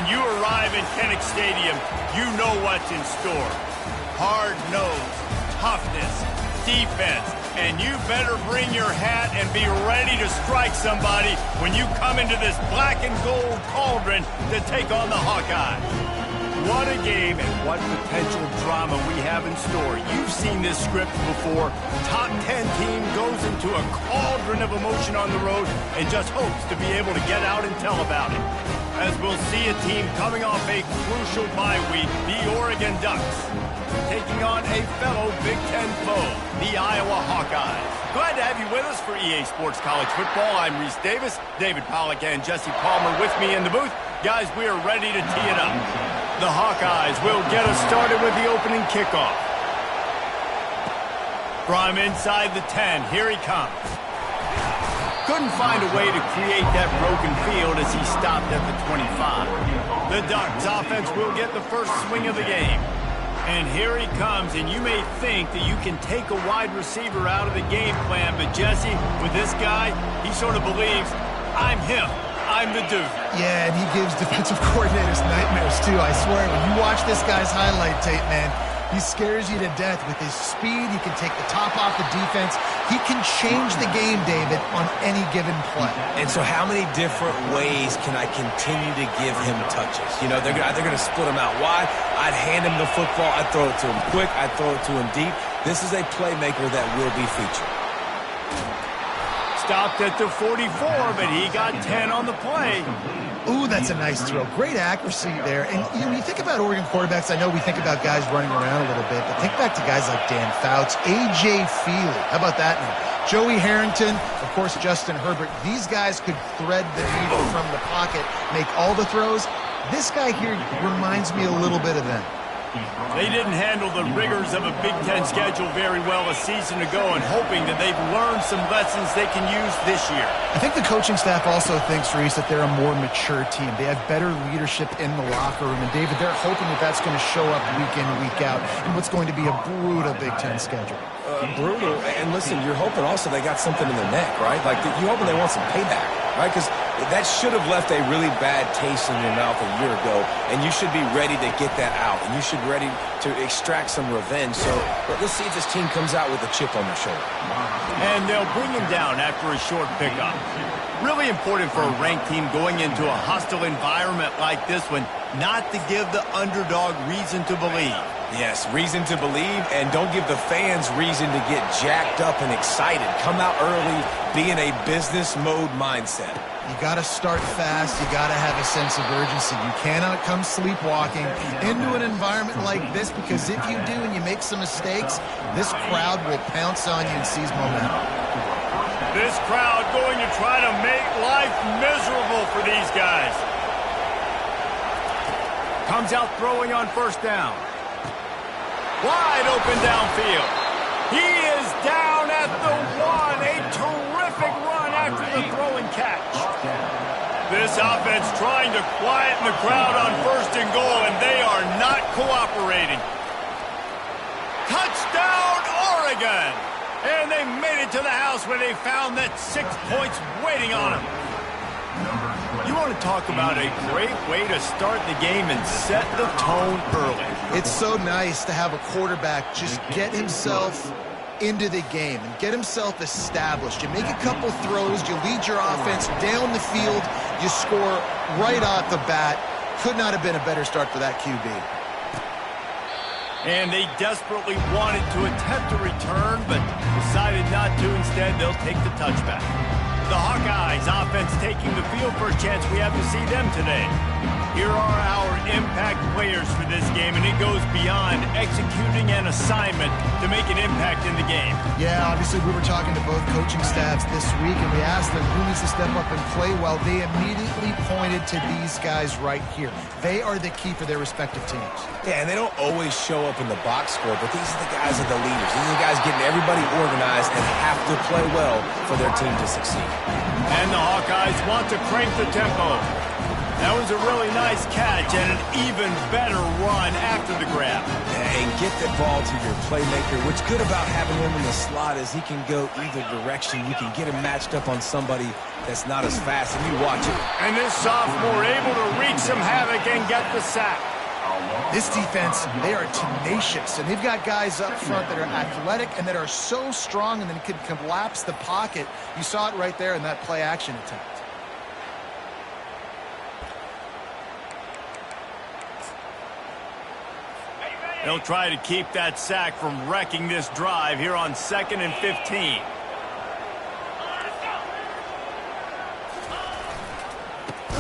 When you arrive in Kinnick Stadium, you know what's in store. Hard nose, toughness, defense, and you better bring your hat and be ready to strike somebody when you come into this black and gold cauldron to take on the Hawkeyes. What a game and what potential drama we have in store. You've seen this script before. Top 10 team goes into a cauldron of emotion on the road and just hopes to be able to get out and tell about it. As we'll see a team coming off a crucial bye week, the Oregon Ducks, taking on a fellow Big Ten foe, the Iowa Hawkeyes. Glad to have you with us for EA Sports College Football. I'm Reese Davis, David Pollack and Jesse Palmer with me in the booth. Guys, we are ready to tee it up. The Hawkeyes will get us started with the opening kickoff. From inside the 10, here he comes. Couldn't find a way to create that broken field as he stopped at the 25. The Ducks offense will get the first swing of the game. And here he comes, and you may think that you can take a wide receiver out of the game plan, but Jesse, with this guy, he sort of believes, I'm him. I'm the dude. Yeah, and he gives defensive coordinators nightmares, too. I swear, when you watch this guy's highlight tape, man, he scares you to death with his speed. He can take the top off the defense. He can change the game, David, on any given play. And so how many different ways can I continue to give him touches? You know, they're going to split him out wide. I'd hand him the football. I'd throw it to him quick. I'd throw it to him deep. This is a playmaker that will be featured. Stopped at the 44, but he got 10 on the play. Ooh, that's a nice throw. Great accuracy there. And you know, when you think about Oregon quarterbacks, I know we think about guys running around a little bit, but think back to guys like Dan Fouts, A.J. Feely. How about that name? Joey Harrington, of course, Justin Herbert. These guys could thread the needle from the pocket, make all the throws. This guy here reminds me a little bit of them. They didn't handle the rigors of a Big Ten schedule very well a season ago, and hoping that they've learned some lessons they can use this year. I think the coaching staff also thinks, Reese, that they're a more mature team. They have better leadership in the locker room. And, David, they're hoping that that's going to show up week in, week out in what's going to be a brutal Big Ten schedule. Brutal. And, listen, you're hoping also they got something in their neck, right? Like, you're hoping they want some payback, right? Because that should have left a really bad taste in your mouth a year ago, and you should be ready to get that out, and you should be ready to extract some revenge. So let's see if this team comes out with a chip on their shoulder. And they'll bring him down after a short pickup. Really important for a ranked team going into a hostile environment like this one, not to give the underdog reason to believe. Yes, reason to believe, and don't give the fans reason to get jacked up and excited. Come out early, be in a business mode mindset. You got to start fast. You got to have a sense of urgency. You cannot come sleepwalking into an environment like this, because if you do and you make some mistakes, this crowd will pounce on you and seize momentum. This crowd going to try to make life miserable for these guys. Comes out throwing on first down. Wide open downfield. He is down at the 1. A terrific run after the throwing catch. This offense trying to quieten the crowd on first and goal, and they are not cooperating. Touchdown, Oregon! And they made it to the house where they found that 6 points waiting on them. You want to talk about a great way to start the game and set the tone early. It's so nice to have a quarterback just get himself into the game and get himself established. You make a couple throws, you lead your offense down the field, you score right off the bat. Could not have been a better start for that QB. And they desperately wanted to attempt a return, but decided not to. Instead, they'll take the touchback. The Hawkeyes offense taking the field for a chance. We have to see them today. Here are our impact players for this game, and it goes beyond executing an assignment to make an impact in the game. Yeah, obviously we were talking to both coaching staffs this week, and we asked them who needs to step up and play well. They immediately pointed to these guys right here. They are the key for their respective teams. Yeah, and they don't always show up in the box score, but these are the guys that are the leaders. These are the guys getting everybody organized and have to play well for their team to succeed. And the Hawkeyes want to crank the tempo. That was a really nice catch and an even better run after the grab. And get the ball to your playmaker. What's good about having him in the slot is he can go either direction. You can get him matched up on somebody that's not as fast, and you watch it. And this sophomore able to wreak some havoc and get the sack. This defense, they are tenacious, and they've got guys up front that are athletic and that are so strong and then can collapse the pocket. You saw it right there in that play-action attempt. They'll try to keep that sack from wrecking this drive here on 2nd and 15.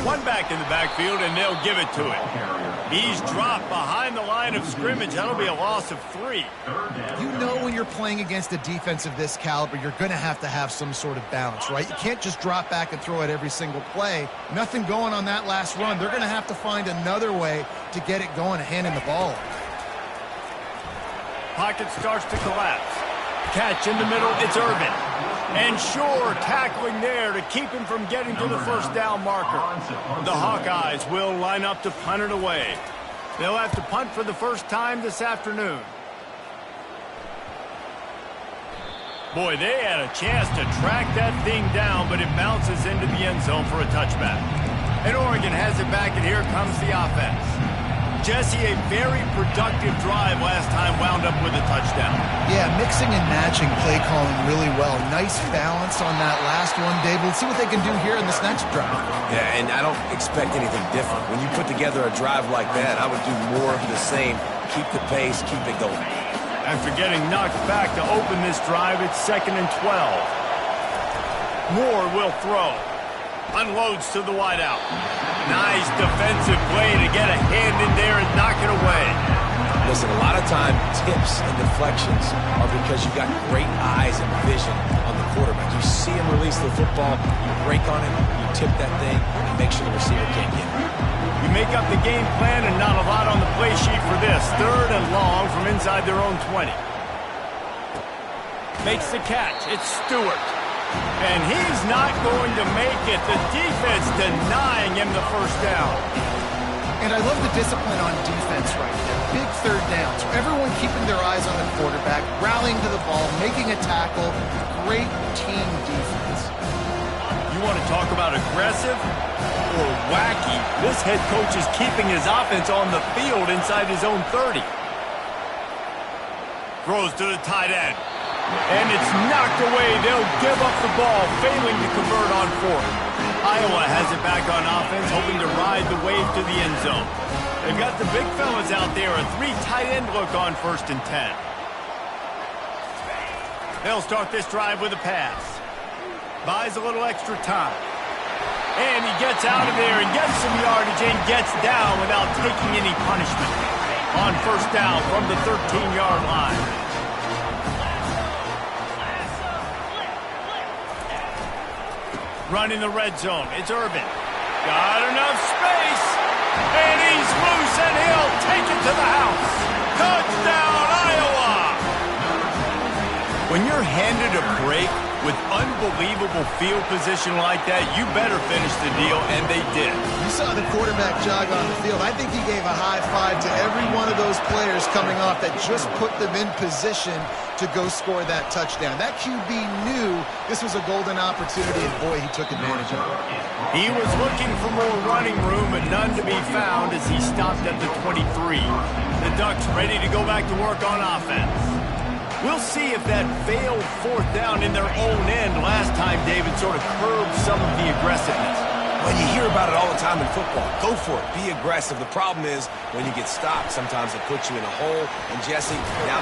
One back in the backfield, and they'll give it to him. He's dropped behind the line of scrimmage. That'll be a loss of 3. You know when you're playing against a defense of this caliber, you're going to have some sort of balance, right? You can't just drop back and throw it every single play. Nothing going on that last run. They're going to have to find another way to get it going and handing the ball. Pocket starts to collapse. Catch in the middle, it's Urban. And Shore tackling there to keep him from getting to the first down marker. The Hawkeyes will line up to punt it away. They'll have to punt for the first time this afternoon. Boy, they had a chance to track that thing down, but it bounces into the end zone for a touchback. And Oregon has it back, and here comes the offense. Jesse, a very productive drive last time, wound up with a touchdown. Yeah, mixing and matching play calling really well. Nice balance on that last one, Dave. Let's see what they can do here in this next drive. Yeah, and I don't expect anything different. When you put together a drive like that, I would do more of the same. Keep the pace, keep it going. After getting knocked back to open this drive, it's 2nd and 12. Moore will throw. Unloads to the wideout. Nice defensive play to get a hand in there and knock it away. Listen, a lot of time, tips and deflections are because you got great eyes and vision on the quarterback. You see him release the football, you break on it, you tip that thing, and make sure the receiver can't get it. You make up the game plan and not a lot on the play sheet for this. 3rd and long from inside their own 20. Makes the catch. It's Stewart. And he's not going to make it. The defense denying him the first down. And I love the discipline on defense right there. Big 3rd down. So everyone keeping their eyes on the quarterback, rallying to the ball, making a tackle. Great team defense. You want to talk about aggressive or wacky? This head coach is keeping his offense on the field inside his own 30. Throws to the tight end. And it's knocked away. They'll give up the ball, failing to convert on 4th. Iowa has it back on offense, hoping to ride the wave to the end zone. They've got the big fellas out there, a 3 tight end look on 1st and 10. They'll start this drive with a pass. Buys a little extra time. And he gets out of there and gets some yardage and gets down without taking any punishment. On 1st down from the 13-yard line. Running the red zone. It's Urban. Got enough space. And he's loose, and he'll take it to the house. Touchdown, Iowa! When you're handed a break with unbelievable field position like that, you better finish the deal, and they did. You saw the quarterback jog on the field. I think he gave a high five to every one of those players coming off that just put them in position to go score that touchdown. That QB knew this was a golden opportunity, and boy, he took advantage of it. He was looking for more running room, but none to be found as he stopped at the 23. The Ducks ready to go back to work on offense. We'll see if that failed 4th down in their own end last time, David, sort of curbed some of the aggressiveness. Well, you hear about it all the time in football. Go for it. Be aggressive. The problem is when you get stopped, sometimes it puts you in a hole. And Jesse, now